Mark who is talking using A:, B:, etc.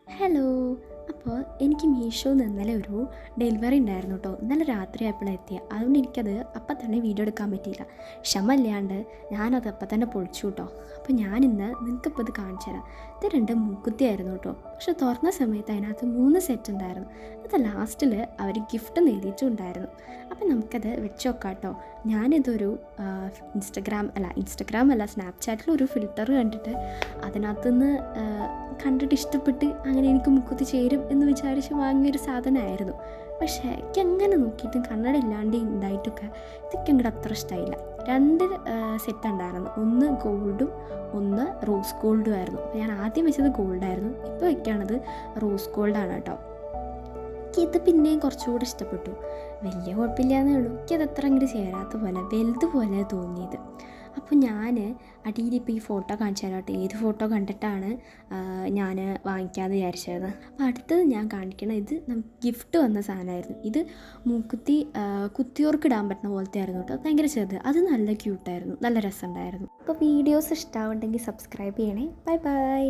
A: Hello. അപ്പോൾ എനിക്ക് മീഷോന്ന് ഇന്നലെ ഒരു ഡെലിവറി ഉണ്ടായിരുന്നു കേട്ടോ. ഇന്നലെ രാത്രി ആയപ്പോഴാണ് എത്തിയത്. അതുകൊണ്ട് എനിക്കത് അപ്പം തന്നെ വീഡിയോ എടുക്കാൻ പറ്റിയില്ല. ക്ഷമല്ലാണ്ട് ഞാനത് അപ്പം തന്നെ പൊളിച്ചു കേട്ടോ. അപ്പോൾ ഞാനിന്ന് നിങ്ങൾക്കിപ്പോൾ ഇത് കാണിച്ചു തരാം. ഇത് 2 മൂക്കുത്തിയായിരുന്നു കേട്ടോ. പക്ഷെ തുറന്ന സമയത്ത് അതിനകത്ത് 3 സെറ്റ് ഉണ്ടായിരുന്നു. അത് ലാസ്റ്റിൽ അവർ ഗിഫ്റ്റ് നേടിയിട്ടുണ്ടായിരുന്നു. അപ്പം നമുക്കത് വെച്ച് നോക്കാം കേട്ടോ. ഞാനിതൊരു ഇൻസ്റ്റഗ്രാം അല്ല സ്നാപ്ചാറ്റിലൊരു ഫിൽറ്റർ കണ്ടിട്ട് അതിനകത്തുനിന്ന് കണ്ടിട്ട് ഇഷ്ടപ്പെട്ട് അങ്ങനെ എനിക്ക് മുക്കുത്തി ചേരും എന്ന് വിചാരിച്ച് വാങ്ങിയൊരു സാധനമായിരുന്നു. പക്ഷേ എനിക്ക് അങ്ങനെ നോക്കിയിട്ടും കണ്ണട ഇല്ലാണ്ട് ഉണ്ടായിട്ടൊക്കെ ഇതൊക്കെ അങ്ങോട്ട് അത്ര ഇഷ്ടമായില്ല. 2 സെറ്റ് ഉണ്ടായിരുന്നു. ഒന്ന് ഗോൾഡും ഒന്ന് റോസ് ഗോൾഡും ആയിരുന്നു. അപ്പോൾ ഞാൻ ആദ്യം വെച്ചത് ഗോൾഡായിരുന്നു. ഇപ്പോൾ വയ്ക്കുകയാണത് റോസ് ഗോൾഡാണ് കേട്ടോ. എനിക്കിത് പിന്നെയും കുറച്ചുകൂടെ ഇഷ്ടപ്പെട്ടു. വലിയ കുഴപ്പമില്ലാന്നേ ഉള്ളൂ. എനിക്കത് അത്ര അങ്ങോട്ട് ചേരാത്ത പോലെ വലുതുപോലെ തോന്നിയത്. അപ്പോൾ ഞാൻ അടിയിലിപ്പോൾ ഈ ഫോട്ടോ കാണിച്ചു തരാം കേട്ടോ. ഏത് ഫോട്ടോ കണ്ടിട്ടാണ് ഞാൻ വാങ്ങിക്കാമെന്ന് വിചാരിച്ചത്. അപ്പോൾ അടുത്തത് ഞാൻ കാണിക്കണം. ഇത് നമുക്ക് ഗിഫ്റ്റ് വന്ന സാധനമായിരുന്നു. ഇത് മൂക്കുത്തി കുത്തിയോർക്ക് ഇടാൻ പറ്റുന്ന പോലത്തെ ആയിരുന്നു കേട്ടോ. ഭയങ്കര ചെറുത്. അത് നല്ല ക്യൂട്ടായിരുന്നു, നല്ല രസമുണ്ടായിരുന്നു. അപ്പോൾ വീഡിയോസ് ഇഷ്ടമാവുണ്ടെങ്കിൽ സബ്സ്ക്രൈബ് ചെയ്യണേ. Bye bye.